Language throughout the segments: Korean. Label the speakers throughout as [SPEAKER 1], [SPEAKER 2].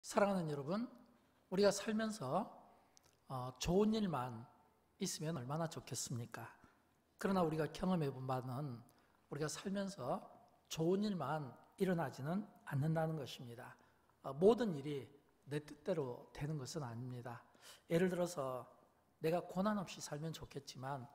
[SPEAKER 1] 사랑하는 여러분, 우리가 살면서 좋은 일만 있으면 얼마나 좋겠습니까? 그러나 우리가 경험해 본 바는 우리가 살면서 좋은 일만 일어나지는 않는다는 것입니다. 모든 일이 내 뜻대로 되는 것은 아닙니다. 예를 들어서 내가 고난 없이 살면 좋겠지만,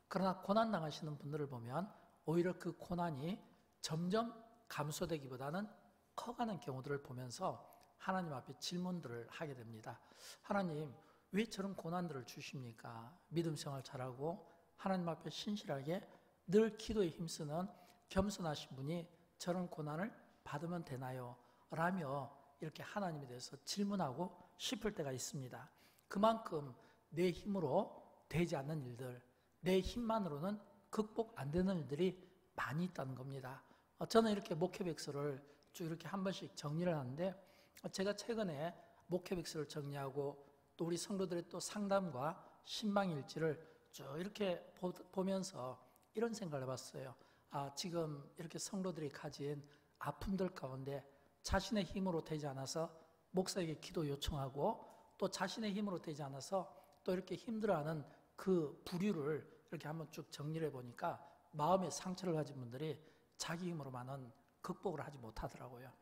[SPEAKER 1] 그러나 고난 당하시는 분들을 보면 오히려 그 고난이 점점 감소되기보다는 커가는 경우들을 보면서 하나님 앞에 질문들을 하게 됩니다. 하나님, 왜 저런 고난들을 주십니까? 믿음 생활 잘하고 하나님 앞에 신실하게 늘 기도에 힘쓰는 겸손하신 분이 저런 고난을 받으면 되나요? 라며 이렇게 하나님에 대해서 질문하고 싶을 때가 있습니다. 그만큼 내 힘으로 되지 않는 일들, 내 힘만으로는 극복 안 되는 일들이 많이 있다는 겁니다. 저는 이렇게 목회백서를 쭉 이렇게 한 번씩 정리를 하는데, 제가 최근에 목회백서를 정리하고 또 우리 성도들의 또 상담과 신방일지를 쭉 이렇게 보면서 이런 생각을 해봤어요. 지금 이렇게 성도들이 가진 아픔들 가운데 자신의 힘으로 되지 않아서 목사에게 기도 요청하고, 또 자신의 힘으로 되지 않아서 또 이렇게 힘들어하는 그 부류를 이렇게 한번 쭉 정리를 해보니까 마음의 상처를 가진 분들이 자기 힘으로만은 극복을 하지 못하더라고요.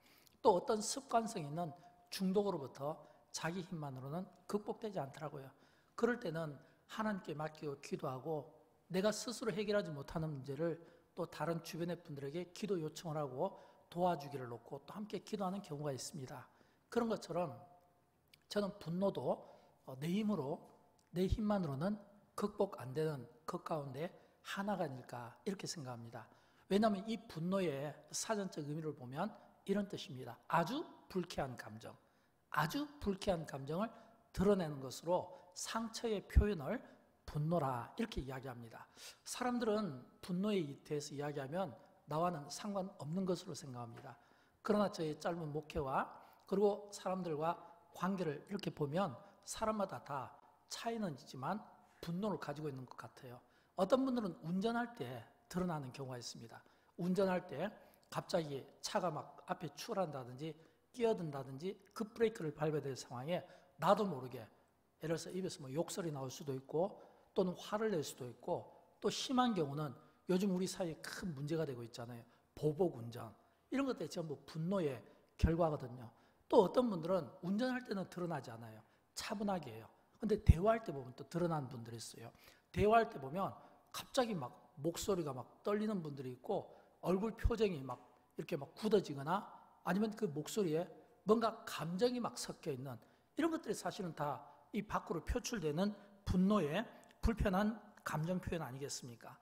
[SPEAKER 1] 또 어떤 습관성 있는 중독으로부터 자기 힘만으로는 극복되지 않더라고요. 그럴 때는 하나님께 맡기고 기도하고, 내가 스스로 해결하지 못하는 문제를 또 다른 주변의 분들에게 기도 요청을 하고 도와주기를 놓고 또 함께 기도하는 경우가 있습니다. 그런 것처럼 저는 분노도 내 힘으로, 내 힘만으로는 극복 안 되는 것 가운데 하나가 아닐까 이렇게 생각합니다. 왜냐하면 이 분노의 사전적 의미를 보면 이런 뜻입니다. 아주 불쾌한 감정, 아주 불쾌한 감정을 드러내는 것으로 상처의 표현을 분노라 이렇게 이야기합니다. 사람들은 분노에 대해서 이야기하면 나와는 상관없는 것으로 생각합니다. 그러나 저의 짧은 목회와 그리고 사람들과 관계를 이렇게 보면 사람마다 다 차이는 있지만 분노를 가지고 있는 것 같아요. 어떤 분들은 운전할 때 드러나는 경우가 있습니다. 운전할 때 갑자기 차가 막 앞에 추월한다든지 끼어든다든지 급브레이크를 밟아야 될 상황에 나도 모르게 예를 들어서 입에서 뭐 욕설이 나올 수도 있고, 또는 화를 낼 수도 있고, 또 심한 경우는 요즘 우리 사회에 큰 문제가 되고 있잖아요. 보복 운전. 이런 것들이 전부 분노의 결과거든요. 또 어떤 분들은 운전할 때는 드러나지 않아요. 차분하게 해요. 근데 대화할 때 보면 또 드러나는 분들이 있어요. 대화할 때 보면 갑자기 막 목소리가 막 떨리는 분들이 있고, 얼굴 표정이 막 이렇게 막 굳어지거나, 아니면 그 목소리에 뭔가 감정이 막 섞여 있는 이런 것들이 사실은 다 이 밖으로 표출되는 분노의 불편한 감정 표현 아니겠습니까?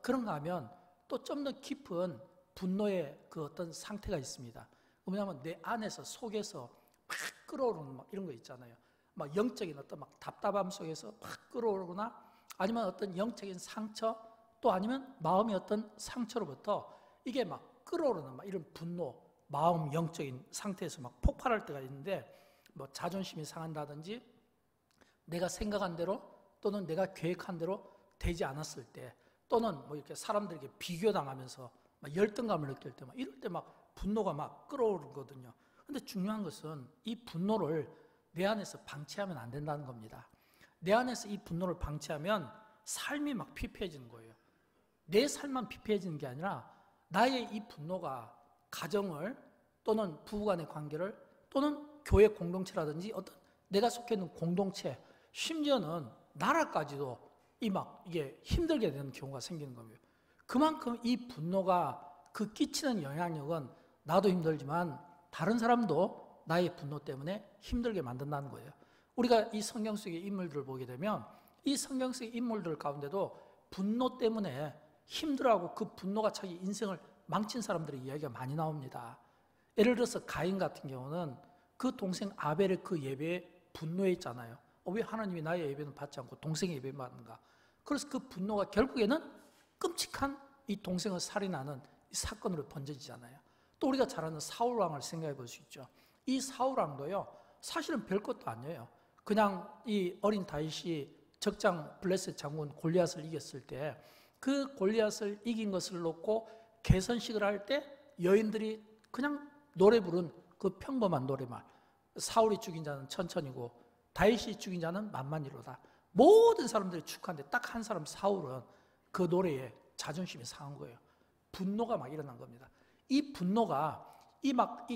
[SPEAKER 1] 그런가 하면 또 좀 더 깊은 분노의 그 어떤 상태가 있습니다. 왜냐하면 내 안에서 속에서 막 끓어오르는 막 이런 거 있잖아요. 막 영적인 어떤 막 답답함 속에서 막 끓어오르거나, 아니면 어떤 영적인 상처, 또 아니면 마음의 어떤 상처로부터 이게 막 끓어오르는 막 이런 분노, 마음 영적인 상태에서 막 폭발할 때가 있는데, 뭐 자존심이 상한다든지 내가 생각한 대로 또는 내가 계획한 대로 되지 않았을 때, 또는 뭐 이렇게 사람들에게 비교당하면서 막 열등감을 느낄 때, 막 이럴 때 막 분노가 막 끓어오르거든요. 근데 중요한 것은 이 분노를 내 안에서 방치하면 안 된다는 겁니다. 내 안에서 이 분노를 방치하면 삶이 막 피폐해지는 거예요. 내 삶만 피폐해지는 게 아니라 나의 이 분노가 가정을, 또는 부부간의 관계를, 또는 교회 공동체라든지 어떤 내가 속해 있는 공동체, 심지어는 나라까지도 이게 힘들게 되는 경우가 생기는 겁니다. 그만큼 이 분노가 그 끼치는 영향력은 나도 힘들지만 다른 사람도 나의 분노 때문에 힘들게 만든다는 거예요. 우리가 이 성경 속의 인물들을 보게 되면 이 성경 속의 인물들 가운데도 분노 때문에 힘들어하고 그 분노가 자기 인생을 망친 사람들의 이야기가 많이 나옵니다. 예를 들어서 가인 같은 경우는 그 동생 아벨의 그 예배에 분노해 있잖아요. 왜 하나님이 나의 예배는 받지 않고 동생의 예배만 받는가? 그래서 그 분노가 결국에는 끔찍한 이 동생을 살인하는 이 사건으로 번져지잖아요. 또 우리가 잘 아는 사울 왕을 생각해 볼 수 있죠. 이 사울 왕도요, 사실은 별것도 아니에요. 그냥 이 어린 다윗이 적장 블레셋 장군 골리앗을 이겼을 때, 그 골리앗을 이긴 것을 놓고 개선식을 할 때 여인들이 그냥 노래 부른 그 평범한 노래만, 사울이 죽인 자는 천천이고 다윗이 죽인 자는 만만이로다. 모든 사람들이 축하하는데 딱 한 사람 사울은 그 노래에 자존심이 상한 거예요. 분노가 막 일어난 겁니다. 이 분노가 이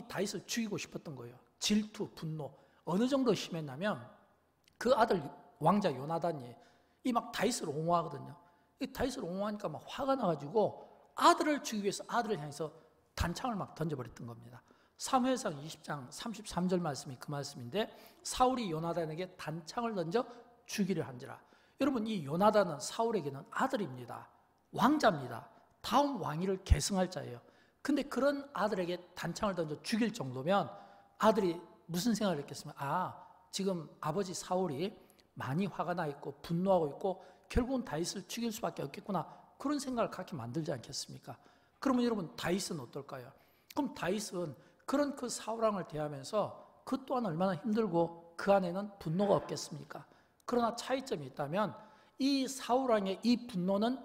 [SPEAKER 1] 다윗을 죽이고 싶었던 거예요. 질투, 분노. 어느 정도 심했냐면 그 아들 왕자 요나단이 이 다윗을 옹호하거든요. 이 다윗을 옹호하니까 막 화가 나가지고 아들을 죽이기 위해서 아들을 향해서 단창을 막 던져버렸던 겁니다. 사무엘상 20장 33절 말씀이 그 말씀인데 사울이 요나단에게 단창을 던져 죽이려 한지라. 여러분, 이 요나단은 사울에게는 아들입니다. 왕자입니다. 다음 왕위를 계승할 자예요. 근데 그런 아들에게 단창을 던져 죽일 정도면 아들이 무슨 생각을 했겠습니까? 지금 아버지 사울이 많이 화가 나 있고 분노하고 있고 결국은 다윗을 죽일 수밖에 없겠구나, 그런 생각을 갖게 만들지 않겠습니까? 그러면 여러분, 다윗은 어떨까요? 그럼 다윗은 그런 그 사울왕을 대하면서 그 또한 얼마나 힘들고 그 안에는 분노가 없겠습니까? 그러나 차이점이 있다면 이 사울왕의 이 분노는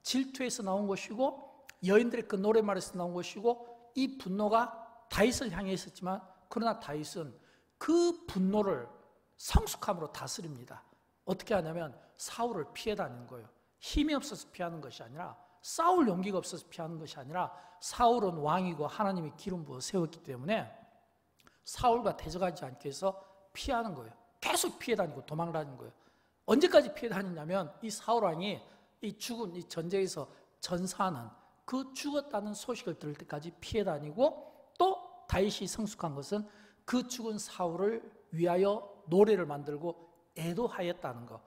[SPEAKER 1] 질투에서 나온 것이고 여인들의 그 노랫말에서 나온 것이고 이 분노가 다윗을 향해 있었지만 그러나 다윗은 그 분노를 성숙함으로 다스립니다. 어떻게 하냐면 사울을 피해 다니는 거예요. 힘이 없어서 피하는 것이 아니라, 싸울 용기가 없어서 피하는 것이 아니라, 사울은 왕이고 하나님이 기름 부어 세웠기 때문에 사울과 대적하지 않기 위해서 피하는 거예요. 계속 피해 다니고 도망 다니는 거예요. 언제까지 피해 다니냐면 이 사울 왕이 이 죽은 이 전쟁에서 전사하는 그 죽었다는 소식을 들을 때까지 피해 다니고, 또 다윗이 성숙한 것은 그 죽은 사울을 위하여 노래를 만들고 애도하였다는 것.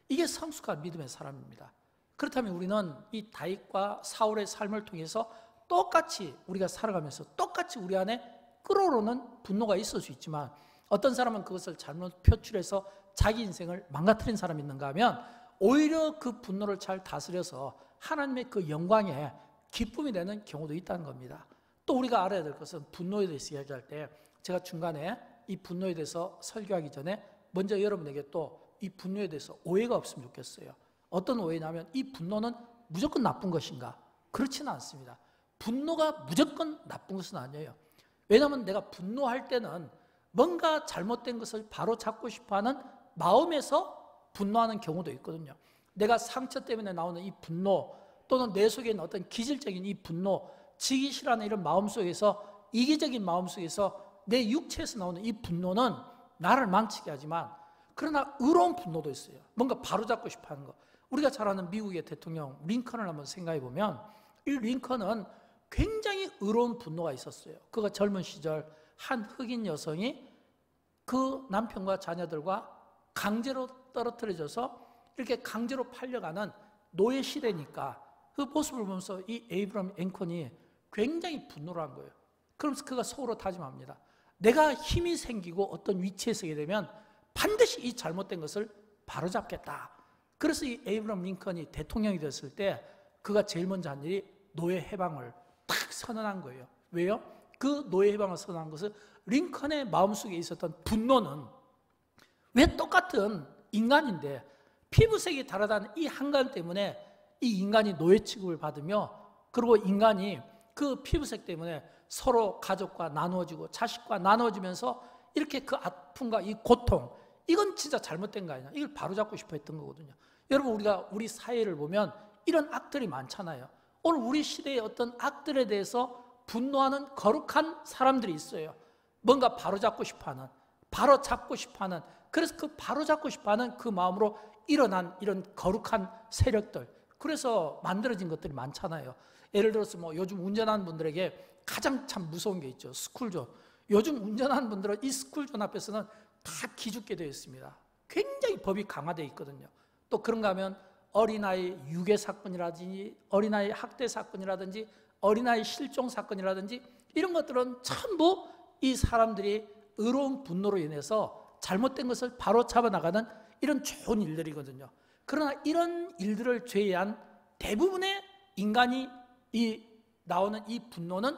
[SPEAKER 1] 이게 성숙한 믿음의 사람입니다. 그렇다면 우리는 이 다윗과 사울의 삶을 통해서 똑같이 우리가 살아가면서 똑같이 우리 안에 끓어오르는 분노가 있을 수 있지만, 어떤 사람은 그것을 잘못 표출해서 자기 인생을 망가뜨린 사람이 있는가 하면 오히려 그 분노를 잘 다스려서 하나님의 그 영광에 기쁨이 되는 경우도 있다는 겁니다. 또 우리가 알아야 될 것은, 분노에 대해서 이야기할 때 제가 중간에 이 분노에 대해서 설교하기 전에 먼저 여러분에게 또 이 분노에 대해서 오해가 없으면 좋겠어요. 어떤 오해냐면 이 분노는 무조건 나쁜 것인가? 그렇지는 않습니다. 분노가 무조건 나쁜 것은 아니에요. 왜냐하면 내가 분노할 때는 뭔가 잘못된 것을 바로 잡고 싶어하는 마음에서 분노하는 경우도 있거든요. 내가 상처 때문에 나오는 이 분노, 또는 내 속에 있는 어떤 기질적인 이 분노, 지기 싫어하는 이런 마음 속에서, 이기적인 마음 속에서 내 육체에서 나오는 이 분노는 나를 망치게 하지만, 그러나 의로운 분노도 있어요. 뭔가 바로잡고 싶어하는 거. 우리가 잘 아는 미국의 대통령 링컨을 한번 생각해 보면, 이 링컨은 굉장히 의로운 분노가 있었어요. 그가 젊은 시절 한 흑인 여성이 그 남편과 자녀들과 강제로 떨어뜨려져서 이렇게 강제로 팔려가는 노예 시대니까 그 모습을 보면서 이 에이브럼 링컨이 굉장히 분노를 한 거예요. 그러면서 그가 속으로 다짐합니다. 내가 힘이 생기고 어떤 위치에 서게 되면 반드시 이 잘못된 것을 바로잡겠다. 그래서 이 에이브럼 링컨이 대통령이 됐을 때 그가 제일 먼저 한 일이 노예 해방을 딱 선언한 거예요. 왜요? 그 노예 해방을 선언한 것은 링컨의 마음속에 있었던 분노는, 왜 똑같은 인간인데 피부색이 다르다는 이 한간 때문에 이 인간이 노예 취급을 받으며, 그리고 인간이 그 피부색 때문에 서로 가족과 나누어지고 자식과 나누어지면서 이렇게 그 아픔과 이 고통, 이건 진짜 잘못된 거 아니냐, 이걸 바로잡고 싶어 했던 거거든요. 여러분, 우리가 우리 사회를 보면 이런 악들이 많잖아요. 오늘 우리 시대의 어떤 악들에 대해서 분노하는 거룩한 사람들이 있어요. 뭔가 바로잡고 싶어하는, 바로잡고 싶어하는, 그래서 그 바로잡고 싶어하는 그 마음으로 일어난 이런 거룩한 세력들, 그래서 만들어진 것들이 많잖아요. 예를 들어서 요즘 운전하는 분들에게 가장 참 무서운 게 있죠. 스쿨존. 요즘 운전하는 분들은 이 스쿨존 앞에서는 다 기죽게 되어 있습니다. 굉장히 법이 강화되어 있거든요. 또 그런가 하면 어린아이 유괴 사건이라든지, 어린아이 학대 사건이라든지, 어린아이 실종 사건이라든지, 이런 것들은 전부 이 사람들이 의로운 분노로 인해서 잘못된 것을 바로 잡아나가는 이런 좋은 일들이거든요. 그러나 이런 일들을 제외한 대부분의 인간이 나오는 이 분노는,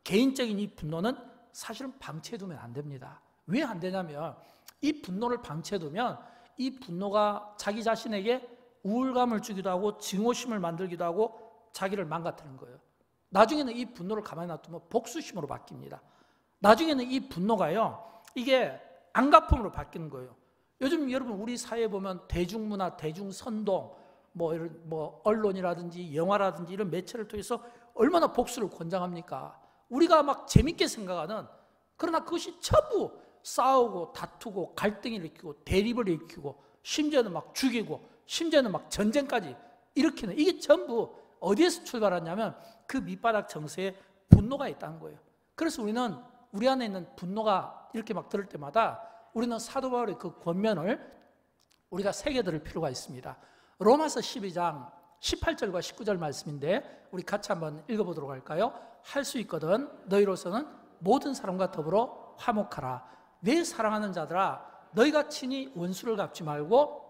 [SPEAKER 1] 개인적인 이 분노는 사실은 방치해두면 안 됩니다. 왜 안 되냐면, 이 분노를 방치해두면 이 분노가 자기 자신에게 우울감을 주기도 하고 증오심을 만들기도 하고 자기를 망가뜨리는 거예요. 나중에는 이 분노를 가만히 놔두면 복수심으로 바뀝니다. 나중에는 이 분노가요, 이게 안갚음으로 바뀌는 거예요. 요즘 여러분 우리 사회에 보면 대중문화, 대중선동, 뭐 언론이라든지 영화라든지 이런 매체를 통해서 얼마나 복수를 권장합니까? 우리가 막 재밌게 생각하는, 그러나 그것이 전부 싸우고 다투고 갈등을 일으키고 대립을 일으키고 심지어는 막 죽이고 심지어는 막 전쟁까지 일으키는, 이게 전부 어디에서 출발하냐면 그 밑바닥 정서에 분노가 있다는 거예요. 그래서 우리는 우리 안에 있는 분노가 이렇게 막 들을 때마다 우리는 사도 바울의 그 권면을 우리가 새겨들을 필요가 있습니다. 로마서 12장 18절과 19절 말씀인데 우리 같이 한번 읽어보도록 할까요? 할 수 있거든 너희로서는 모든 사람과 더불어 화목하라. 내 사랑하는 자들아 너희가 친히 원수를 갚지 말고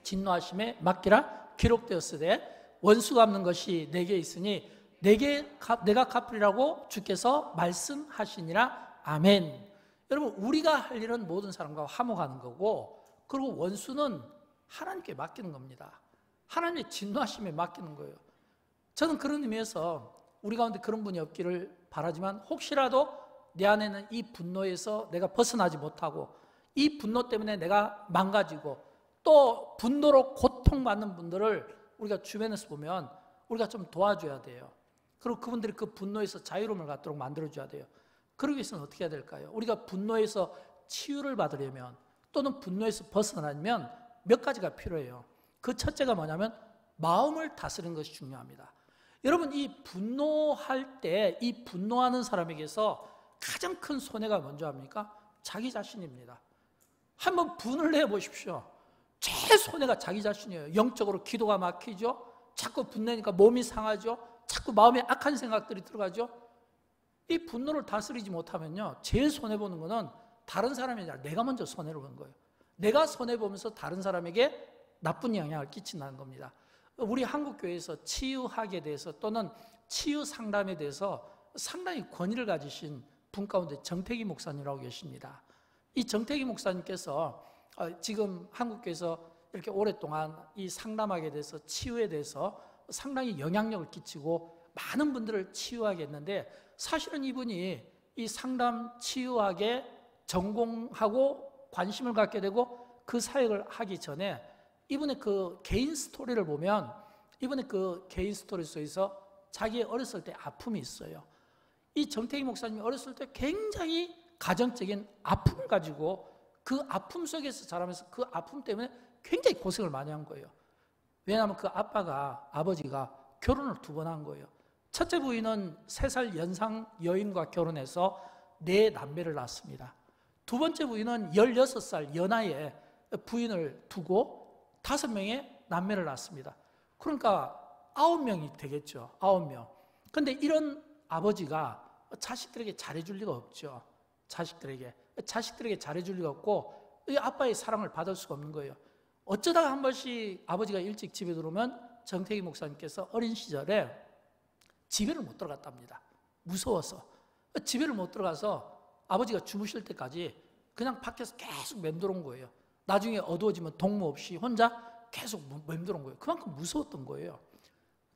[SPEAKER 1] 진노하심에 맡기라. 기록되었으되 원수 갚는 것이 내게 있으니 내가 갚으리라고 주께서 말씀하시니라. 아멘. 여러분 우리가 할 일은 모든 사람과 화목하는 거고, 그리고 원수는 하나님께 맡기는 겁니다. 하나님의 진노하심에 맡기는 거예요. 저는 그런 의미에서 우리 가운데 그런 분이 없기를 바라지만, 혹시라도 내 안에는 이 분노에서 내가 벗어나지 못하고 이 분노 때문에 내가 망가지고 또 분노로 고통받는 분들을 우리가 주변에서 보면 우리가 좀 도와줘야 돼요. 그리고 그분들이 그 분노에서 자유로움을 갖도록 만들어줘야 돼요. 그러기 위해서는 어떻게 해야 될까요? 우리가 분노에서 치유를 받으려면 또는 분노에서 벗어나려면 몇 가지가 필요해요. 그 첫째가 뭐냐면 마음을 다스리는 것이 중요합니다. 여러분 이 분노할 때 이 분노하는 사람에게서 가장 큰 손해가 뭔지 압니까? 자기 자신입니다. 한번 분을 내보십시오. 제일 손해가 자기 자신이에요. 영적으로 기도가 막히죠. 자꾸 분내니까 몸이 상하죠. 자꾸 마음에 악한 생각들이 들어가죠. 이 분노를 다스리지 못하면요, 제일 손해보는 거는 다른 사람이 아니라 내가 먼저 손해를 보는 거예요. 내가 손해보면서 다른 사람에게 나쁜 영향을 끼친다는 겁니다. 우리 한국교회에서 치유학에 대해서 또는 치유 상담에 대해서 상당히 권위를 가지신 분 가운데 정태기 목사님이라고 계십니다. 이 정태기 목사님께서 지금 한국교회에서 이렇게 오랫동안 이 상담학에 대해서 치유에 대해서 상당히 영향력을 끼치고 많은 분들을 치유하게 했는데, 사실은 이분이 이 상담 치유학에 전공하고 관심을 갖게 되고 그 사역을 하기 전에 이분의 그 개인 스토리를 보면, 이분의 그 개인 스토리 속에서 자기의 어렸을 때 아픔이 있어요. 이 정태기 목사님이 어렸을 때 굉장히 가정적인 아픔을 가지고 그 아픔 속에서 자라면서 그 아픔 때문에 굉장히 고생을 많이 한 거예요. 왜냐하면 그 아버지가 결혼을 2번 한 거예요. 첫째 부인은 3살 연상 여인과 결혼해서 4남매를 낳았습니다. 두 번째 부인은 16살 연하에 부인을 두고 5명의 남매를 낳았습니다. 그러니까 9명이 되겠죠. 9명. 근데 이런 아버지가 자식들에게 잘해줄 리가 없죠. 자식들에게 잘해줄 리가 없고 이 아빠의 사랑을 받을 수가 없는 거예요. 어쩌다가 한 번씩 아버지가 일찍 집에 들어오면 정태기 목사님께서 어린 시절에 집에를 못 들어갔답니다. 무서워서. 집에를 못 들어가서 아버지가 주무실 때까지 그냥 밖에서 계속 맴돌은 거예요. 나중에 어두워지면 동무 없이 혼자 계속 맴돌은 거예요. 그만큼 무서웠던 거예요.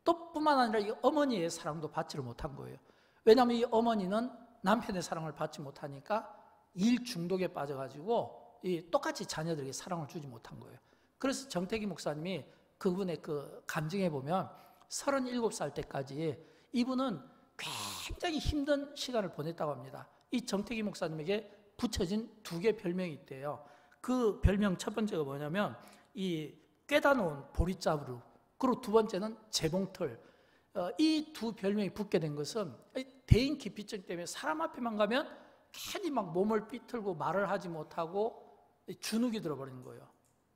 [SPEAKER 1] 또 뿐만 아니라 이 어머니의 사랑도 받지를 못한 거예요. 왜냐하면 이 어머니는 남편의 사랑을 받지 못하니까 일 중독에 빠져가지고 똑같이 자녀들에게 사랑을 주지 못한 거예요. 그래서 정태기 목사님이 그분의 그 감정에 보면 37살 때까지 이분은 굉장히 힘든 시간을 보냈다고 합니다. 이 정태기 목사님에게 붙여진 2개 별명이 있대요. 그 별명 첫 번째가 뭐냐면 이 꿰다 놓은 보리자루, 그리고 두 번째는 재봉틀. 이 2 별명이 붙게 된 것은 대인 기피증 때문에 사람 앞에만 가면 괜히 막 몸을 삐틀고 말을 하지 못하고 주눅이 들어버리는 거예요.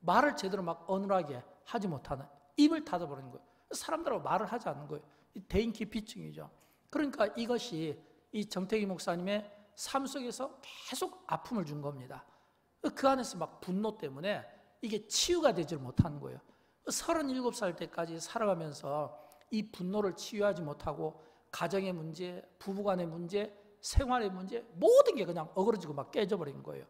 [SPEAKER 1] 말을 제대로 막 어눌하게 하지 못하는, 입을 닫아버리는 거예요. 사람들하고 말을 하지 않는 거예요. 대인 기피증이죠. 그러니까 이것이 이 정태기 목사님의 삶 속에서 계속 아픔을 준 겁니다. 그 안에서 막 분노 때문에 이게 치유가 되지 못하는 거예요. 37살 때까지 살아가면서 이 분노를 치유하지 못하고 가정의 문제, 부부간의 문제, 생활의 문제, 모든 게 그냥 어그러지고 막 깨져버린 거예요.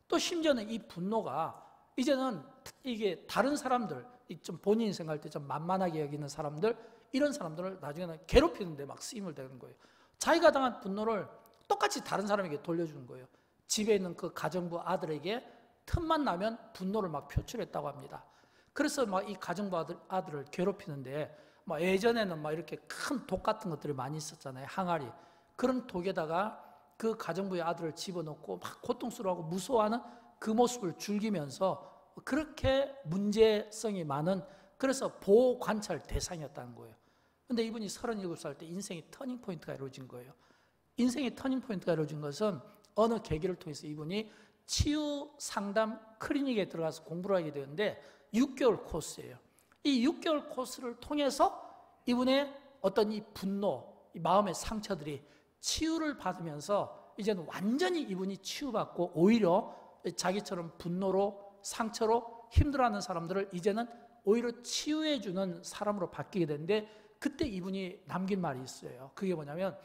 [SPEAKER 1] 또 심지어는 이 분노가 이제는 이게 다른 사람들, 좀 본인이 생각할 때 좀 만만하게 여기는 사람들, 이런 사람들을 나중에는 괴롭히는 데 막 쓰임을 대는 거예요. 자기가 당한 분노를 똑같이 다른 사람에게 돌려주는 거예요. 집에 있는 그 가정부 아들에게 틈만 나면 분노를 막 표출했다고 합니다. 그래서 막 이 가정부 아들을 괴롭히는데, 막 예전에는 막 이렇게 큰 독 같은 것들이 많이 있었잖아요. 항아리. 그런 독에다가 그 가정부의 아들을 집어넣고 막 고통스러워하고 무서워하는 그 모습을 즐기면서 그렇게 문제성이 많은, 그래서 보호 관찰 대상이었다는 거예요. 근데 이분이 37살 때 인생의 터닝 포인트가 이루어진 거예요. 인생의 터닝 포인트가 이루어진 것은 어느 계기를 통해서 이분이 치유 상담 클리닉에 들어가서 공부를 하게 되는데 6개월 코스예요. 이 6개월 코스를 통해서 이분의 어떤 이 분노, 이 마음의 상처들이 치유를 받으면서 이제는 완전히 이분이 치유받고, 오히려 자기처럼 분노로 상처로 힘들어하는 사람들을 이제는 오히려 치유해주는 사람으로 바뀌게 되는데, 그때 이분이 남긴 말이 있어요. 그게 뭐냐면,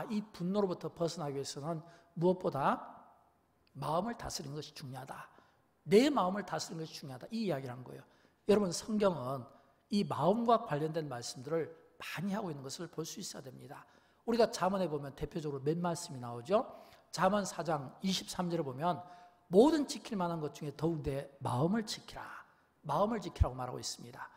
[SPEAKER 1] 이 분노로부터 벗어나기 위해서는 무엇보다 마음을 다스리는 것이 중요하다. 내 마음을 다스리는 것이 중요하다. 이 이야기를 한 거예요. 여러분, 성경은 이 마음과 관련된 말씀들을 많이 하고 있는 것을 볼 수 있어야 됩니다. 우리가 잠언에 보면 대표적으로 몇 말씀이 나오죠? 잠언 4장 23절에 보면 모든 지킬 만한 것 중에 더욱 내 마음을 지키라. 마음을 지키라고 말하고 있습니다.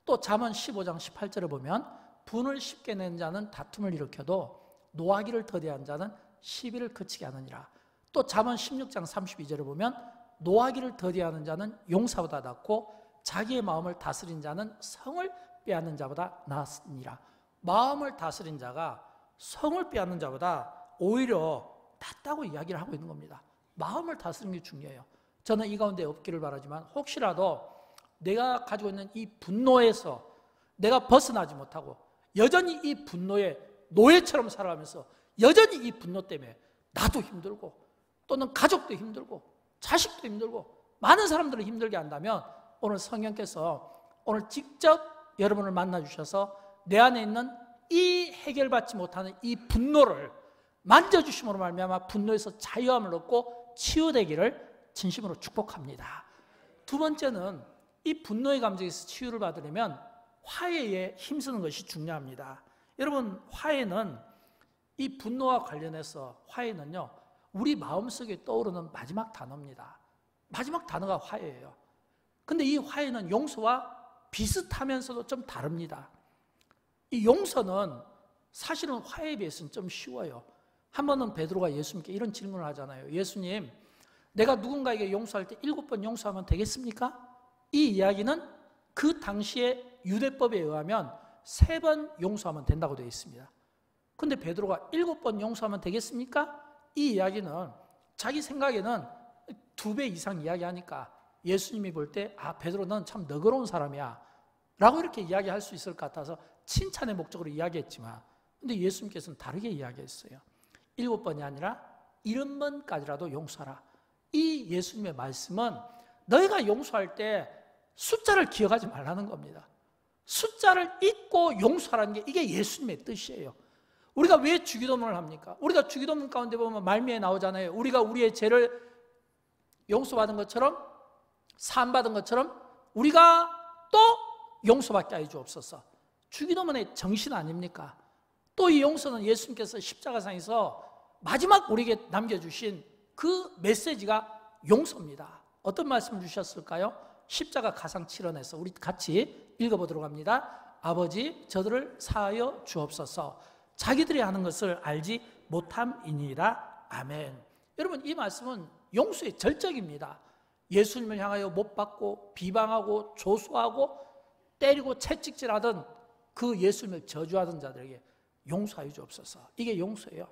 [SPEAKER 1] 또 잠언 15장 18절에 보면 분을 쉽게 낸 자는 다툼을 일으켜도 노하기를 더디한 자는 시비를 그치게 하느니라. 또 잠언 16장 32절에 보면 노하기를 더디하는 자는 용사보다 낫고 자기의 마음을 다스린 자는 성을 빼앗는 자보다 낫으니라. 마음을 다스린 자가 성을 빼앗는 자보다 오히려 낫다고 이야기를 하고 있는 겁니다. 마음을 다스리는 게 중요해요. 저는 이 가운데 없기를 바라지만, 혹시라도 내가 가지고 있는 이 분노에서 내가 벗어나지 못하고 여전히 이 분노의 노예처럼 살아가면서 여전히 이 분노 때문에 나도 힘들고 또는 가족도 힘들고 자식도 힘들고 많은 사람들을 힘들게 한다면, 오늘 성령께서 오늘 직접 여러분을 만나 주셔서 내 안에 있는 이 해결받지 못하는 이 분노를 만져주심으로 말미암아 분노에서 자유함을 얻고 치유되기를 진심으로 축복합니다. 두 번째는 이 분노의 감정에서 치유를 받으려면 화해에 힘쓰는 것이 중요합니다. 여러분, 화해는, 이 분노와 관련해서 화해는요, 우리 마음속에 떠오르는 마지막 단어입니다. 마지막 단어가 화해예요. 근데 이 화해는 용서와 비슷하면서도 좀 다릅니다. 이 용서는 사실은 화해에 비해서는 좀 쉬워요. 한 번은 베드로가 예수님께 이런 질문을 하잖아요. 예수님, 내가 누군가에게 용서할 때 7번 용서하면 되겠습니까? 이 이야기는 그 당시의 유대법에 의하면 3번 용서하면 된다고 되어 있습니다. 근데 베드로가 7번 용서하면 되겠습니까? 이 이야기는 자기 생각에는 2배 이상 이야기하니까 예수님이 볼 때 베드로 넌 참 너그러운 사람이야 라고 이렇게 이야기할 수 있을 것 같아서 칭찬의 목적으로 이야기했지만, 근데 예수님께서는 다르게 이야기했어요. 7번이 아니라 70번까지라도 용서하라. 이 예수님의 말씀은 너희가 용서할 때 숫자를 기억하지 말라는 겁니다. 숫자를 잊고 용서하라는 게 이게 예수님의 뜻이에요. 우리가 왜 주기도문을 합니까? 우리가 주기도문 가운데 보면 말미에 나오잖아요. 우리가 우리의 죄를 용서받은 것처럼, 사함받은 것처럼 우리가 또 용서받게 하여 주옵소서. 주기도문의 정신 아닙니까? 또 이 용서는 예수님께서 십자가상에서 마지막 우리에게 남겨주신 그 메시지가 용서입니다. 어떤 말씀을 주셨을까요? 십자가 가상 7원에서 우리 같이 읽어보도록 합니다. 아버지, 저들을 사하여 주옵소서. 자기들이 하는 것을 알지 못함이니라. 아멘. 여러분, 이 말씀은 용서의 절정입니다. 예수님을 향하여 못 박고 비방하고 조소하고 때리고 채찍질하던 그 예수님을 저주하던 자들에게 용서하여 주옵소서. 이게 용서예요.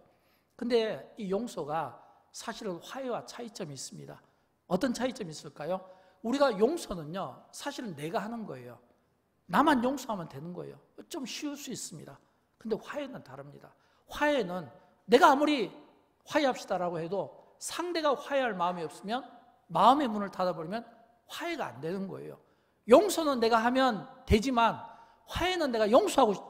[SPEAKER 1] 근데 이 용서가 사실은 화해와 차이점이 있습니다. 어떤 차이점이 있을까요? 우리가 용서는요, 사실은 내가 하는 거예요. 나만 용서하면 되는 거예요. 좀 쉬울 수 있습니다. 근데 화해는 다릅니다. 화해는 내가 아무리 화해합시다라고 해도 상대가 화해할 마음이 없으면, 마음의 문을 닫아버리면 화해가 안 되는 거예요. 용서는 내가 하면 되지만 화해는 내가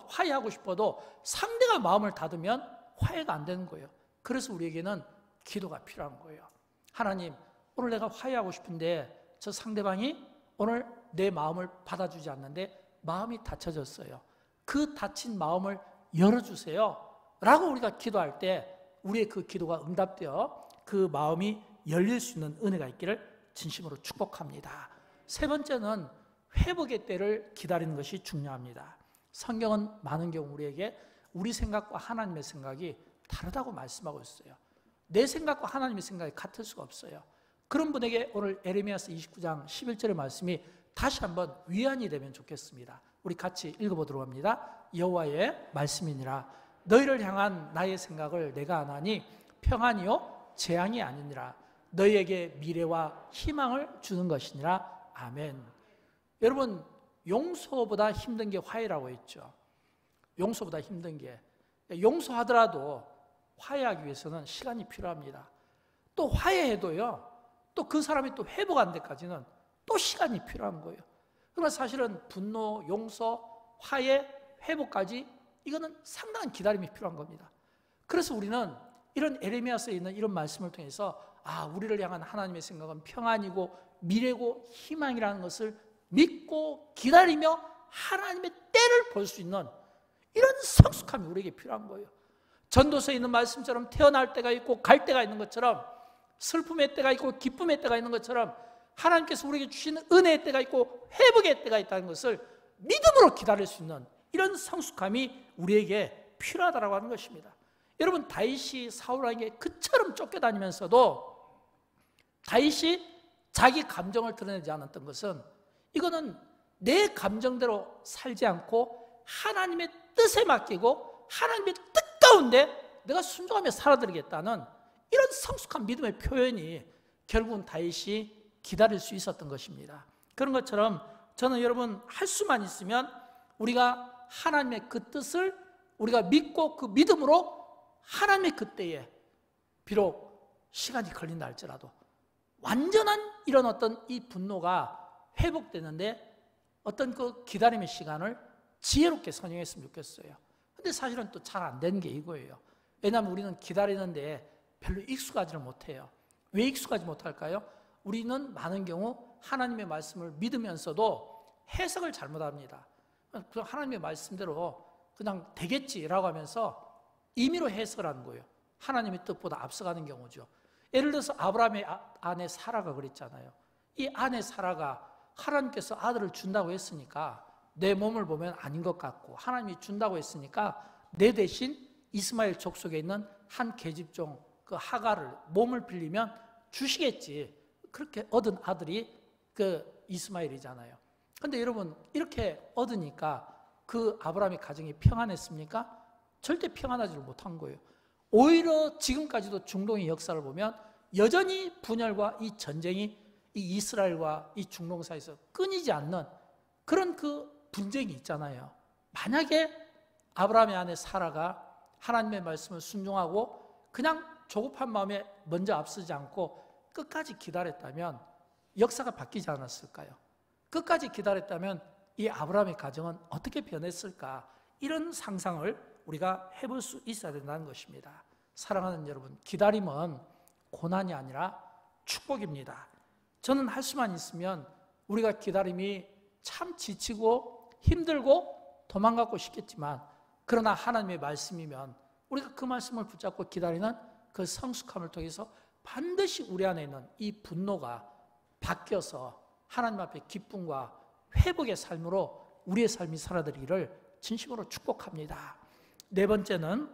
[SPEAKER 1] 화해하고 싶어도 상대가 마음을 닫으면 화해가 안 되는 거예요. 그래서 우리에게는 기도가 필요한 거예요. 하나님, 오늘 내가 화해하고 싶은데 저 상대방이 오늘 내 마음을 받아주지 않는데 마음이 닫혀졌어요. 그 닫힌 마음을 열어주세요 라고 우리가 기도할 때 우리의 그 기도가 응답되어 그 마음이 열릴 수 있는 은혜가 있기를 진심으로 축복합니다. 세 번째는 회복의 때를 기다리는 것이 중요합니다. 성경은 많은 경우 우리에게 우리 생각과 하나님의 생각이 다르다고 말씀하고 있어요. 내 생각과 하나님의 생각이 같을 수가 없어요. 그런 분에게 오늘 에레미야서 29장 11절의 말씀이 다시 한번 위안이 되면 좋겠습니다. 우리 같이 읽어보도록 합니다. 여호와의 말씀이니라. 너희를 향한 나의 생각을 내가 아나니 평안이요 재앙이 아니니라. 너희에게 미래와 희망을 주는 것이니라. 아멘. 여러분, 용서보다 힘든 게 화해라고 했죠. 용서보다 힘든 게, 용서하더라도 화해하기 위해서는 시간이 필요합니다. 또 화해해도요, 또 그 사람이 또 회복 안 때까지는 또 시간이 필요한 거예요. 그러나 사실은 분노, 용서, 화해, 회복까지 이거는 상당한 기다림이 필요한 겁니다. 그래서 우리는 이런 에레미야서에 있는 이런 말씀을 통해서 우리를 향한 하나님의 생각은 평안이고 미래고 희망이라는 것을 믿고 기다리며 하나님의 때를 볼 수 있는 이런 성숙함이 우리에게 필요한 거예요. 전도서에 있는 말씀처럼 태어날 때가 있고 갈 때가 있는 것처럼, 슬픔의 때가 있고 기쁨의 때가 있는 것처럼 하나님께서 우리에게 주시는 은혜의 때가 있고 회복의 때가 있다는 것을 믿음으로 기다릴 수 있는 이런 성숙함이 우리에게 필요하다고 하는 것입니다. 여러분, 다윗이 사울에게 그처럼 쫓겨다니면서도 다윗이 자기 감정을 드러내지 않았던 것은, 이거는 내 감정대로 살지 않고 하나님의 뜻에 맡기고 하나님의 뜻 가운데 내가 순종하며 살아드리겠다는 이런 성숙한 믿음의 표현이 결국은 다윗이 기다릴 수 있었던 것입니다. 그런 것처럼 저는 여러분, 할 수만 있으면 우리가 하나님의 그 뜻을 우리가 믿고 그 믿음으로 하나님의 그때에 비록 시간이 걸린다 할지라도 완전한 이런 어떤 이 분노가 회복되는데 어떤 그 기다림의 시간을 지혜롭게 선용했으면 좋겠어요. 근데 사실은 또 잘 안 되는 게 이거예요. 왜냐하면 우리는 기다리는데 별로 익숙하지를 못해요. 왜 익숙하지 못할까요? 우리는 많은 경우 하나님의 말씀을 믿으면서도 해석을 잘못합니다. 그냥 하나님의 말씀대로 그냥 되겠지라고 하면서 임의로 해석을 하는 거예요. 하나님의 뜻보다 앞서가는 경우죠. 예를 들어서 아브라함의 아내 사라가 그랬잖아요. 이 아내 사라가 하나님께서 아들을 준다고 했으니까 내 몸을 보면 아닌 것 같고, 하나님이 준다고 했으니까 내 대신 이스마엘 족속에 있는 한 계집종 그 하갈을 몸을 빌리면 주시겠지. 그렇게 얻은 아들이 그 이스마엘이잖아요. 근데 여러분, 이렇게 얻으니까 그 아브라함의 가정이 평안했습니까? 절대 평안하지를 못한 거예요. 오히려 지금까지도 중동의 역사를 보면 여전히 분열과 이 전쟁이 이 이스라엘과 이 중동 사이에서 끊이지 않는 그런 그 분쟁이 있잖아요. 만약에 아브라함의 아내 사라가 하나님의 말씀을 순종하고 그냥 조급한 마음에 먼저 앞서지 않고 끝까지 기다렸다면 역사가 바뀌지 않았을까요? 끝까지 기다렸다면 이 아브라함의 가정은 어떻게 변했을까? 이런 상상을 우리가 해볼 수 있어야 된다는 것입니다. 사랑하는 여러분, 기다림은 고난이 아니라 축복입니다. 저는 할 수만 있으면 우리가 기다림이 참 지치고 힘들고 도망가고 싶겠지만, 그러나 하나님의 말씀이면 우리가 그 말씀을 붙잡고 기다리는 그 성숙함을 통해서 반드시 우리 안에 있는 이 분노가 바뀌어서 하나님 앞에 기쁨과 회복의 삶으로 우리의 삶이 살아들기를 진심으로 축복합니다. 네 번째는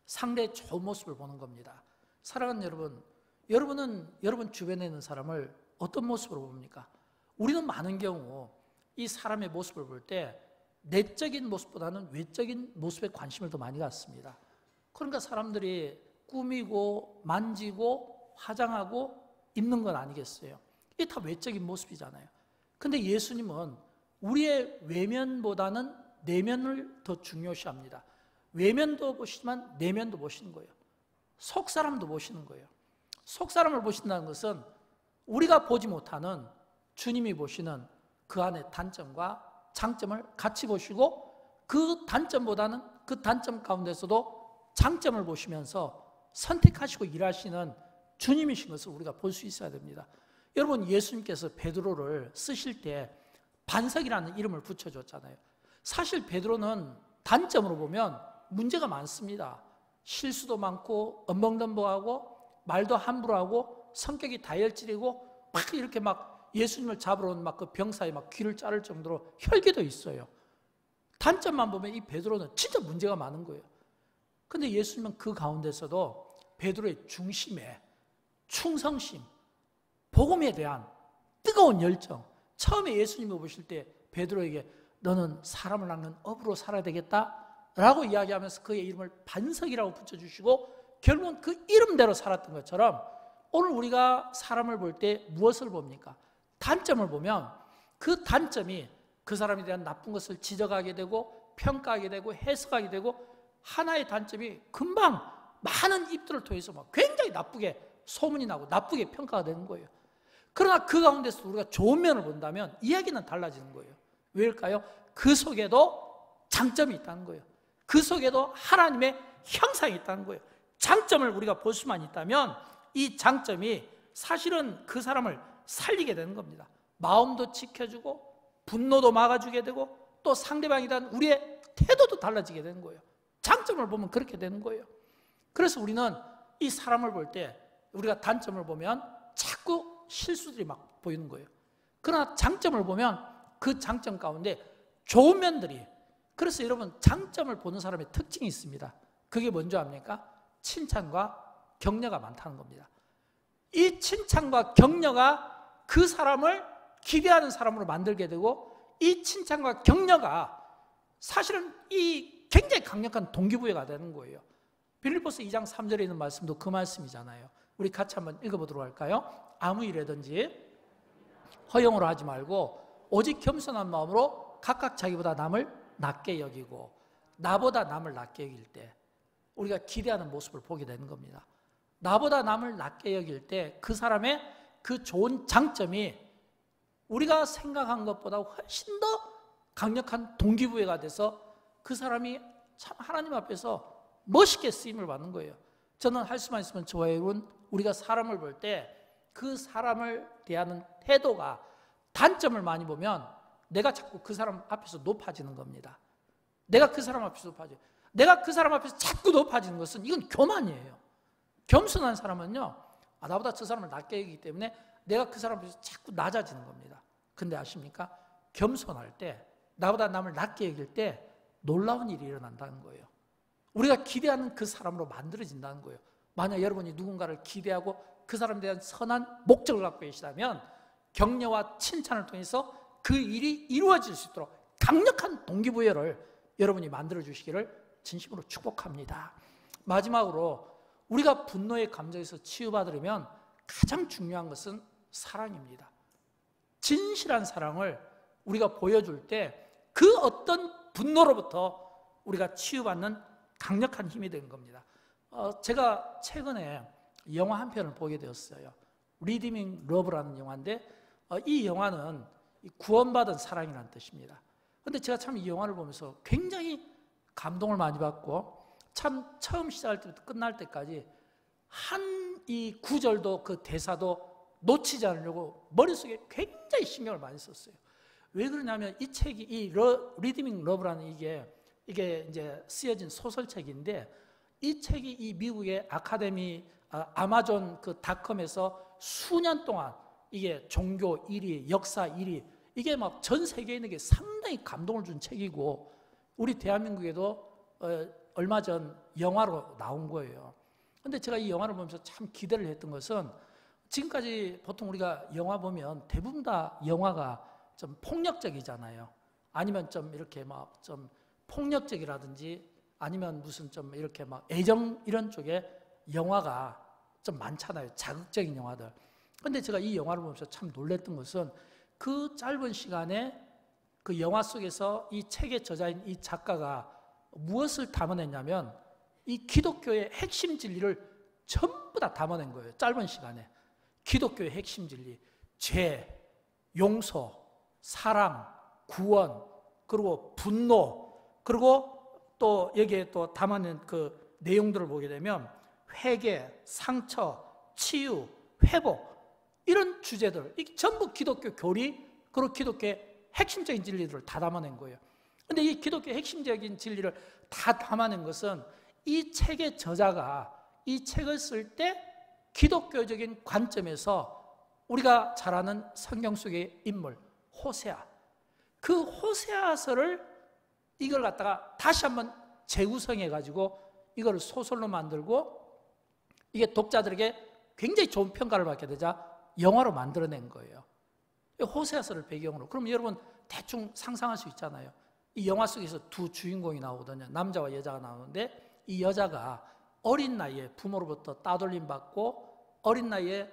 [SPEAKER 1] 상대의 좋은 모습을 보는 겁니다. 사랑하는 여러분, 여러분은 여러분 주변에 있는 사람을 어떤 모습으로 봅니까? 우리는 많은 경우 이 사람의 모습을 볼 때 내적인 모습보다는 외적인 모습에 관심을 더 많이 갖습니다. 그러니까 사람들이 꾸미고 만지고 화장하고 입는 건 아니겠어요? 이게 다 외적인 모습이잖아요. 근데 예수님은 우리의 외면보다는 내면을 더 중요시합니다. 외면도 보시지만 내면도 보시는 거예요. 속 사람도 보시는 거예요. 속 사람을 보신다는 것은 우리가 보지 못하는 주님이 보시는 그 안의 단점과 장점을 같이 보시고, 그 단점보다는 그 단점 가운데서도 장점을 보시면서 선택하시고 일하시는 주님이신 것을 우리가 볼 수 있어야 됩니다. 여러분, 예수님께서 베드로를 쓰실 때 반석이라는 이름을 붙여줬잖아요. 사실 베드로는 단점으로 보면 문제가 많습니다. 실수도 많고 언벙덤벙하고 말도 함부로 하고 성격이 다혈질이고 막 이렇게 막 예수님을 잡으러 온 막 그 병사의 막 귀를 자를 정도로 혈기도 있어요. 단점만 보면 이 베드로는 진짜 문제가 많은 거예요. 근데 예수님은 그 가운데서도 베드로의 중심에 충성심, 복음에 대한 뜨거운 열정, 처음에 예수님을 보실 때 베드로에게 너는 사람을 낚는 어부로 살아야 되겠다라고 이야기하면서 그의 이름을 반석이라고 붙여주시고 결국은 그 이름대로 살았던 것처럼 오늘 우리가 사람을 볼 때 무엇을 봅니까? 단점을 보면 그 단점이 그 사람에 대한 나쁜 것을 지적하게 되고 평가하게 되고 해석하게 되고 하나의 단점이 금방 많은 입들을 통해서 막 굉장히 나쁘게 소문이 나고 나쁘게 평가가 되는 거예요. 그러나 그 가운데서 우리가 좋은 면을 본다면 이야기는 달라지는 거예요. 왜일까요? 그 속에도 장점이 있다는 거예요. 그 속에도 하나님의 형상이 있다는 거예요. 장점을 우리가 볼 수만 있다면 이 장점이 사실은 그 사람을 살리게 되는 겁니다. 마음도 지켜주고 분노도 막아주게 되고 또 상대방에 대한 우리의 태도도 달라지게 되는 거예요. 장점을 보면 그렇게 되는 거예요. 그래서 우리는 이 사람을 볼 때 우리가 단점을 보면 자꾸 실수들이 막 보이는 거예요. 그러나 장점을 보면 그 장점 가운데 좋은 면들이, 그래서 여러분 장점을 보는 사람의 특징이 있습니다. 그게 뭔지 압니까? 칭찬과 격려가 많다는 겁니다. 이 칭찬과 격려가 그 사람을 기대하는 사람으로 만들게 되고 이 칭찬과 격려가 사실은 이 굉장히 강력한 동기부여가 되는 거예요. 빌립보서 2장 3절에 있는 말씀도 그 말씀이잖아요. 우리 같이 한번 읽어보도록 할까요? 아무 일이든지 허영으로 하지 말고 오직 겸손한 마음으로 각각 자기보다 남을 낮게 여기고 나보다 남을 낮게 여길 때 우리가 기대하는 모습을 보게 되는 겁니다. 나보다 남을 낮게 여길 때 그 사람의 그 좋은 장점이 우리가 생각한 것보다 훨씬 더 강력한 동기부여가 돼서 그 사람이 참 하나님 앞에서 멋있게 쓰임을 받는 거예요. 저는 할 수만 있으면 좋아요. 여러분, 우리가 사람을 볼 때 그 사람을 대하는 태도가 단점을 많이 보면 내가 자꾸 그 사람 앞에서 높아지는 겁니다. 내가 그 사람 앞에서 높아져요. 내가 그 사람 앞에서 자꾸 높아지는 것은 이건 교만이에요. 겸손한 사람은요, 나보다 저 사람을 낮게 여기기 때문에 내가 그 사람 앞에서 자꾸 낮아지는 겁니다. 근데 아십니까? 겸손할 때, 나보다 남을 낮게 여길 때 놀라운 일이 일어난다는 거예요. 우리가 기대하는 그 사람으로 만들어진다는 거예요. 만약 여러분이 누군가를 기대하고 그 사람에 대한 선한 목적을 갖고 계시다면 격려와 칭찬을 통해서 그 일이 이루어질 수 있도록 강력한 동기부여를 여러분이 만들어 주시기를 진심으로 축복합니다. 마지막으로 우리가 분노의 감정에서 치유받으려면 가장 중요한 것은 사랑입니다. 진실한 사랑을 우리가 보여줄 때 그 어떤 분노로부터 우리가 치유받는 강력한 힘이 된 겁니다. 제가 최근에 영화 한 편을 보게 되었어요. 리디밍 러브라는 영화인데 이 영화는 구원받은 사랑이라는 뜻입니다. 그런데 제가 참 이 영화를 보면서 굉장히 감동을 많이 받고 참 처음 시작할 때부터 끝날 때까지 한 이 구절도 그 대사도 놓치지 않으려고 머릿속에 굉장히 신경을 많이 썼어요. 왜 그러냐면 이 책이 이 리디밍 러브라는 이게 이제 쓰여진 소설책인데 이 책이 이 미국의 아카데미 아마존 그 닷컴에서 수년 동안 이게 종교 1위, 역사 1위 이게 막 전 세계인에게 상당히 감동을 준 책이고 우리 대한민국에도 얼마 전 영화로 나온 거예요. 그런데 제가 이 영화를 보면서 참 기대를 했던 것은 지금까지 보통 우리가 영화 보면 대부분 다 영화가 좀 폭력적이잖아요. 아니면 좀 이렇게 막 좀 폭력적이라든지 아니면 무슨 좀 이렇게 막 애정 이런 쪽에 영화가 좀 많잖아요. 자극적인 영화들. 그런데 제가 이 영화를 보면서 참 놀랬던 것은 그 짧은 시간에 그 영화 속에서 이 책의 저자인 이 작가가 무엇을 담아냈냐면 이 기독교의 핵심 진리를 전부 다 담아낸 거예요. 짧은 시간에. 기독교의 핵심 진리, 죄, 용서, 사랑, 구원, 그리고 분노, 그리고 또 여기에 또 담아낸 그 내용들을 보게 되면 회개, 상처, 치유, 회복 이런 주제들, 이게 전부 기독교 교리 그리고 기독교의 핵심적인 진리들을 다 담아낸 거예요. 그런데 이 기독교의 핵심적인 진리를 다 담아낸 것은 이 책의 저자가 이 책을 쓸 때 기독교적인 관점에서 우리가 잘 아는 성경 속의 인물 호세아, 그 호세아서를 이걸 갖다가 다시 한번 재구성해 가지고 이걸 소설로 만들고 이게 독자들에게 굉장히 좋은 평가를 받게 되자 영화로 만들어낸 거예요. 호세아서를 배경으로. 그럼 여러분 대충 상상할 수 있잖아요. 이 영화 속에서 두 주인공이 나오거든요. 남자와 여자가 나오는데 이 여자가 어린 나이에 부모로부터 따돌림 받고 어린 나이에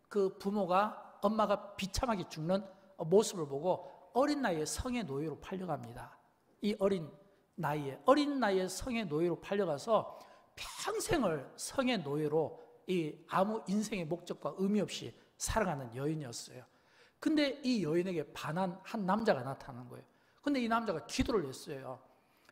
[SPEAKER 1] 그 부모가 엄마가 비참하게 죽는 모습을 보고 어린 나이에 성의 노예로 팔려갑니다. 이 어린 나이에 성의 노예로 팔려가서 평생을 성의 노예로 이 아무 인생의 목적과 의미 없이 살아가는 여인이었어요. 근데 이 여인에게 반한 한 남자가 나타나는 거예요. 근데 이 남자가 기도를 했어요.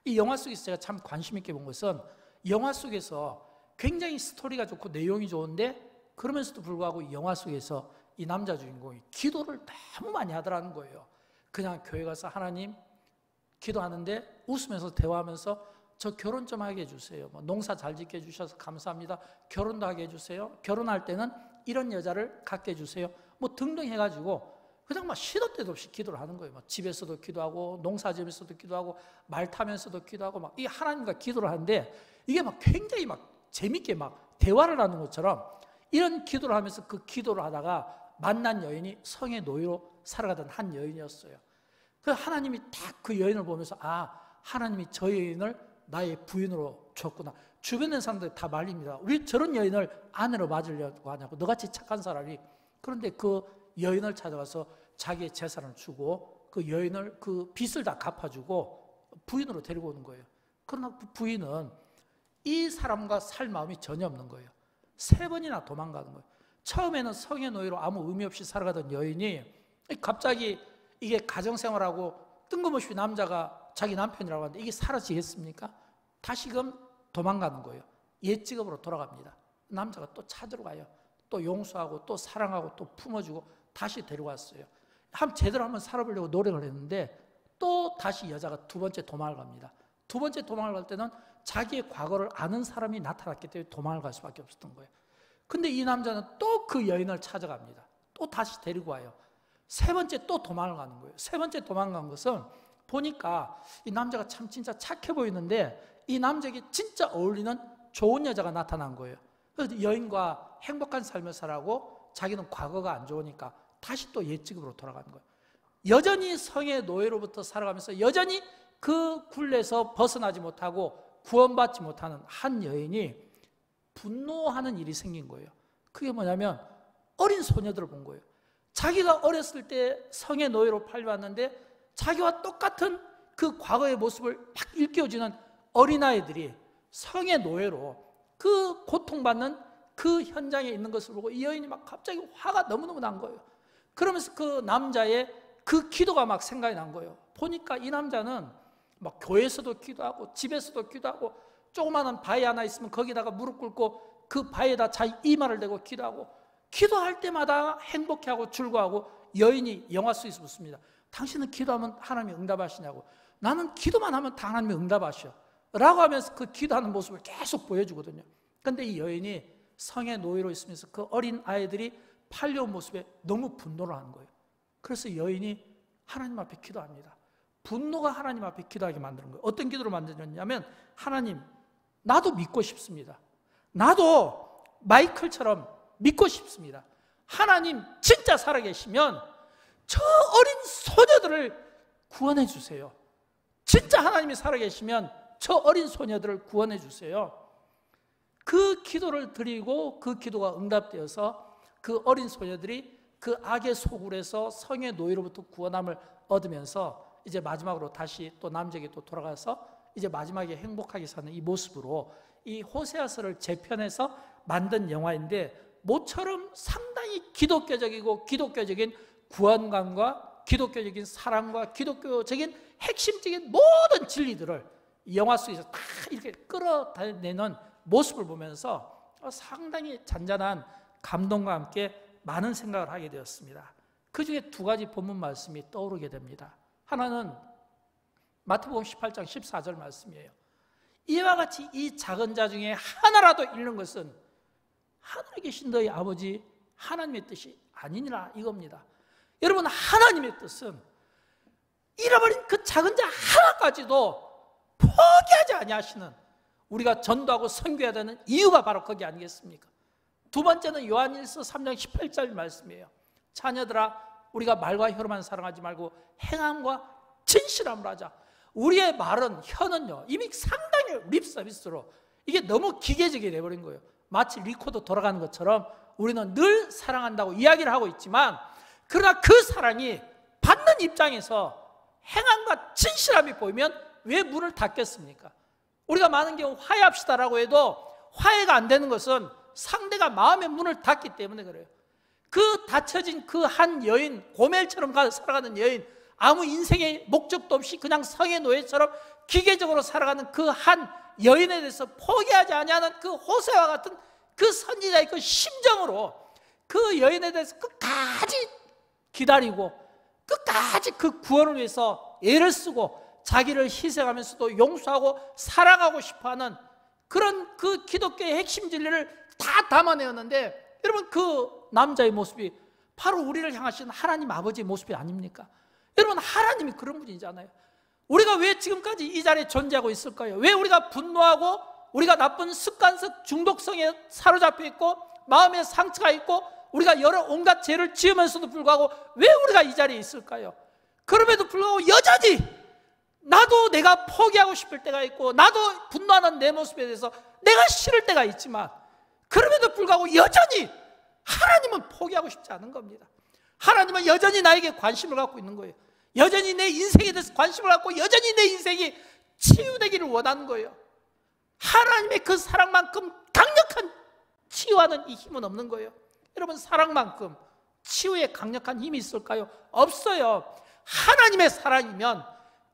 [SPEAKER 1] 이 영화 속에서 제가 참 관심 있게 본 것은 영화 속에서 굉장히 스토리가 좋고 내용이 좋은데 그러면서도 불구하고 이 영화 속에서 이 남자 주인공이 기도를 너무 많이 하더라는 거예요. 그냥 교회 가서 하나님 기도하는데 웃으면서 대화하면서 저 결혼 좀 하게 해주세요. 뭐 농사 잘 짓게 해주셔서 감사합니다. 결혼도 하게 해주세요. 결혼할 때는 이런 여자를 갖게 해주세요. 뭐 등등 해가지고 그냥 막 시도 때도 없이 기도를 하는 거예요. 막 집에서도 기도하고 농사지면서도 기도하고 말 타면서도 기도하고 막 이 하나님과 기도를 하는데 이게 막 굉장히 막 재밌게 막 대화를 하는 것처럼 이런 기도를 하면서 그 기도를 하다가 만난 여인이 성의 노예로 살아가던 한 여인이었어요. 그 하나님이 딱 그 여인을 보면서 아, 하나님이 저 여인을 나의 부인으로 줬구나. 주변에 사람들이 다 말립니다. 왜 저런 여인을 아내로 맞으려고 하냐고. 너같이 착한 사람이. 그런데 그 여인을 찾아가서 자기의 재산을 주고 그 여인을 그 빚을 다 갚아주고 부인으로 데리고 오는 거예요. 그러나 그 부인은 이 사람과 살 마음이 전혀 없는 거예요. 3번이나 도망가는 거예요. 처음에는 성의 노예로 아무 의미 없이 살아가던 여인이 갑자기 이게 가정생활하고 뜬금없이 남자가 자기 남편이라고 하는데 이게 사라지겠습니까? 다시금 도망가는 거예요. 옛 직업으로 돌아갑니다. 남자가 또 찾으러 가요. 또 용서하고 또 사랑하고 또 품어주고 다시 데려왔어요. 제대로 한번 살아보려고 노력을 했는데 또 다시 여자가 2번째 도망을 갑니다. 2번째 도망을 갈 때는 자기의 과거를 아는 사람이 나타났기 때문에 도망을 갈 수밖에 없었던 거예요. 근데 이 남자는 또 그 여인을 찾아갑니다. 또 다시 데리고 와요. 3번째 또 도망을 가는 거예요. 3번째 도망간 것은 보니까 이 남자가 참 진짜 착해 보이는데 이 남자에게 진짜 어울리는 좋은 여자가 나타난 거예요. 그래서 여인과 행복한 삶을 살아가고 자기는 과거가 안 좋으니까 다시 또 옛 직업으로 돌아가는 거예요. 여전히 성의 노예로부터 살아가면서 여전히 그 굴레에서 벗어나지 못하고 구원받지 못하는 한 여인이 분노하는 일이 생긴 거예요. 그게 뭐냐면 어린 소녀들을 본 거예요. 자기가 어렸을 때 성의 노예로 팔려왔는데 자기와 똑같은 그 과거의 모습을 막 일깨워주는 어린아이들이 성의 노예로 그 고통받는 그 현장에 있는 것을 보고 이 여인이 막 갑자기 화가 너무너무 난 거예요. 그러면서 그 남자의 그 기도가 막 생각이 난 거예요. 보니까 이 남자는 막 교회에서도 기도하고 집에서도 기도하고 조그마한 바위 하나 있으면 거기다가 무릎 꿇고 그 바위에다 자기 이마를 대고 기도하고 기도할 때마다 행복해하고 즐거워하고 여인이 영화 속에서 묻습니다. 당신은 기도하면 하나님이 응답하시냐고. 나는 기도만 하면 다 하나님이 응답하셔 라고 하면서 그 기도하는 모습을 계속 보여주거든요. 그런데 이 여인이 성의 노예로 있으면서 그 어린 아이들이 팔려온 모습에 너무 분노를 하는 거예요. 그래서 여인이 하나님 앞에 기도합니다. 분노가 하나님 앞에 기도하게 만드는 거예요. 어떤 기도를 만들었냐면 하나님, 나도 믿고 싶습니다. 나도 마이클처럼 믿고 싶습니다. 하나님 진짜 살아계시면 저 어린 소녀들을 구원해 주세요. 진짜 하나님이 살아계시면 저 어린 소녀들을 구원해 주세요. 그 기도를 드리고 그 기도가 응답되어서 그 어린 소녀들이 그 악의 소굴에서 성의 노예로부터 구원함을 얻으면서 이제 마지막으로 다시 또 남자에게 또 돌아가서 이제 마지막에 행복하게 사는 이 모습으로 이 호세아서를 재편해서 만든 영화인데 모처럼 상당히 기독교적이고 기독교적인 구원관과 기독교적인 사랑과 기독교적인 핵심적인 모든 진리들을 이 영화 속에서 다 이렇게 끌어내는 모습을 보면서 상당히 잔잔한 감동과 함께 많은 생각을 하게 되었습니다. 그 중에 2가지 본문 말씀이 떠오르게 됩니다. 하나는 마태복음 18장 14절 말씀이에요. 이와 같이 이 작은 자 중에 하나라도 잃는 것은 하늘에 계신 너희 아버지 하나님의 뜻이 아니니라 이겁니다. 여러분, 하나님의 뜻은 잃어버린 그 작은 자 하나까지도 포기하지 아니하시는, 우리가 전도하고 선교해야 되는 이유가 바로 거기 아니겠습니까? 두 번째는 요한일서 3장 18절 말씀이에요. 자녀들아, 우리가 말과 혀로만 사랑하지 말고 행함과 진실함으로 하자. 우리의 말은, 혀는요, 이미 상당히 립서비스로 이게 너무 기계적이 돼버린 거예요. 마치 리코더 돌아가는 것처럼 우리는 늘 사랑한다고 이야기를 하고 있지만, 그러나 그 사랑이 받는 입장에서 행함과 진실함이 보이면 왜 문을 닫겠습니까? 우리가 많은 경우 화해합시다라고 해도 화해가 안 되는 것은 상대가 마음의 문을 닫기 때문에 그래요. 그 닫혀진 그 한 여인, 고멜처럼 살아가는 여인, 아무 인생의 목적도 없이 그냥 성의 노예처럼 기계적으로 살아가는 그 한 여인에 대해서 포기하지 아니하는 그 호세와 같은 그 선지자의 그 심정으로 그 여인에 대해서 끝까지 기다리고 끝까지 그 구원을 위해서 애를 쓰고 자기를 희생하면서도 용서하고 사랑하고 싶어하는 그런 그 기독교의 핵심 진리를 다 담아내었는데, 여러분, 그 남자의 모습이 바로 우리를 향하신 하나님 아버지의 모습이 아닙니까? 여러분, 하나님이 그런 분이잖아요. 우리가 왜 지금까지 이 자리에 존재하고 있을까요? 왜 우리가 분노하고 우리가 나쁜 습관성 중독성에 사로잡혀 있고 마음에 상처가 있고 우리가 여러 온갖 죄를 지으면서도 불구하고 왜 우리가 이 자리에 있을까요? 그럼에도 불구하고 여전히 나도 내가 포기하고 싶을 때가 있고 나도 분노하는 내 모습에 대해서 내가 싫을 때가 있지만, 그럼에도 불구하고 여전히 하나님은 포기하고 싶지 않은 겁니다. 하나님은 여전히 나에게 관심을 갖고 있는 거예요. 여전히 내 인생에 대해서 관심을 갖고 여전히 내 인생이 치유되기를 원하는 거예요. 하나님의 그 사랑만큼 강력한 치유하는 이 힘은 없는 거예요. 여러분, 사랑만큼 치유에 강력한 힘이 있을까요? 없어요. 하나님의 사랑이면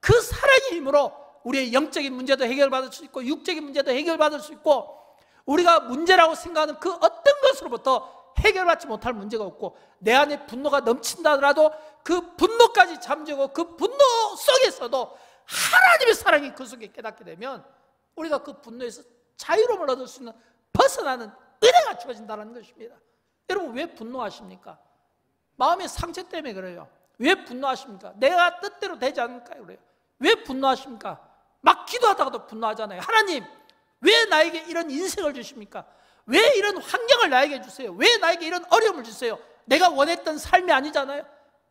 [SPEAKER 1] 그 사랑의 힘으로 우리의 영적인 문제도 해결받을 수 있고 육적인 문제도 해결받을 수 있고, 우리가 문제라고 생각하는 그 어떤 것으로부터 해결받지 못할 문제가 없고, 내 안에 분노가 넘친다 하더라도 그 분노까지 잠재우고 그 분노 속에서도 하나님의 사랑이 그 속에 깨닫게 되면 우리가 그 분노에서 자유로움을 얻을 수 있는, 벗어나는 은혜가 주어진다는 것입니다. 여러분, 왜 분노하십니까? 마음의 상처 때문에 그래요. 왜 분노하십니까? 내가 뜻대로 되지 않을까요? 그래요. 왜 분노하십니까? 막 기도하다가도 분노하잖아요. 하나님, 왜 나에게 이런 인생을 주십니까? 왜 이런 환경을 나에게 주세요? 왜 나에게 이런 어려움을 주세요? 내가 원했던 삶이 아니잖아요.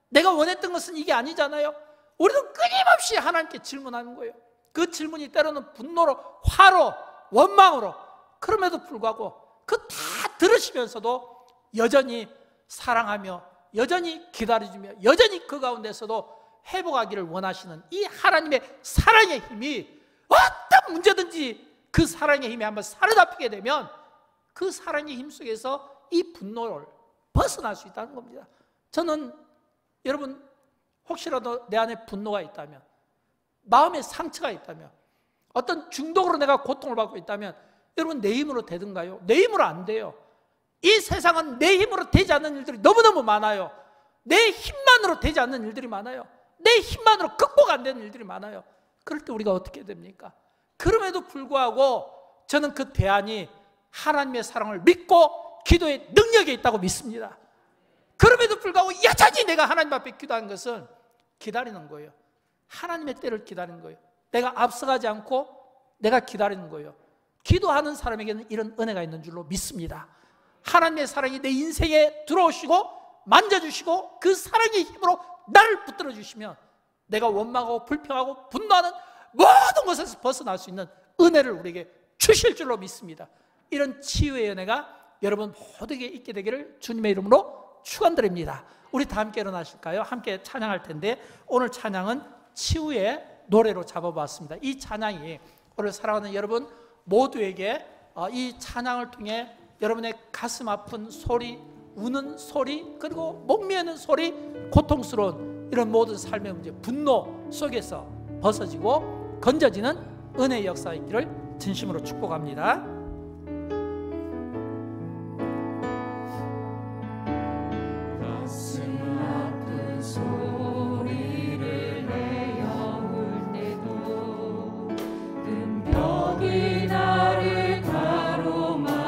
[SPEAKER 1] 내가 원했던 것은 이게 아니잖아요. 우리는 끊임없이 하나님께 질문하는 거예요. 그 질문이 때로는 분노로, 화로, 원망으로. 그럼에도 불구하고 그 다 들으시면서도 여전히 사랑하며 여전히 기다려주며 여전히 그 가운데서도 회복하기를 원하시는 이 하나님의 사랑의 힘이, 어떤 문제든지 그 사랑의 힘이 한번 사로잡히게 되면 그 사랑의 힘 속에서 이 분노를 벗어날 수 있다는 겁니다. 저는 여러분, 혹시라도 내 안에 분노가 있다면, 마음에 상처가 있다면, 어떤 중독으로 내가 고통을 받고 있다면, 여러분, 내 힘으로 되든가요? 내 힘으로 안 돼요. 이 세상은 내 힘으로 되지 않는 일들이 너무너무 많아요. 내 힘만으로 되지 않는 일들이 많아요. 내 힘만으로 극복 안 되는 일들이 많아요. 그럴 때 우리가 어떻게 됩니까? 그럼에도 불구하고 저는 그 대안이 하나님의 사랑을 믿고 기도의 능력이 있다고 믿습니다. 그럼에도 불구하고 여전히 내가 하나님 앞에 기도하는 것은 기다리는 거예요. 하나님의 때를 기다리는 거예요. 내가 앞서가지 않고 내가 기다리는 거예요. 기도하는 사람에게는 이런 은혜가 있는 줄로 믿습니다. 하나님의 사랑이 내 인생에 들어오시고 만져주시고 그 사랑의 힘으로 나를 붙들어 주시면 내가 원망하고 불평하고 분노하는 모든 것에서 벗어날 수 있는 은혜를 우리에게 주실 줄로 믿습니다. 이런 치유의 은혜가 여러분 모두에게 있게 되기를 주님의 이름으로 축원드립니다. 우리 다 함께 일어나실까요? 함께 찬양할 텐데, 오늘 찬양은 치유의 노래로 잡아봤습니다. 이 찬양이 오늘 사랑하는 여러분 모두에게 이 찬양을 통해 여러분의 가슴 아픈 소리, 우는 소리, 그리고 목 메는 소리, 고통스러운 이런 모든 삶의 문제, 분노 속에서 벗어지고 건져지는 은혜의 역사가 있기를 진심으로 축복합니다.
[SPEAKER 2] 가슴 아픈 소리를 내어 울 때도 큰 벽이 나를 가로막아도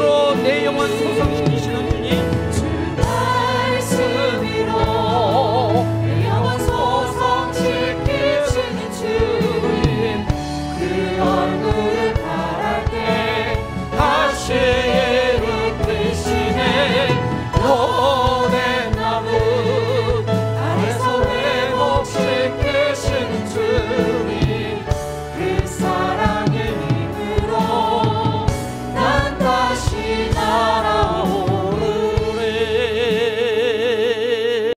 [SPEAKER 2] 이름으로 내 영혼 소성시키고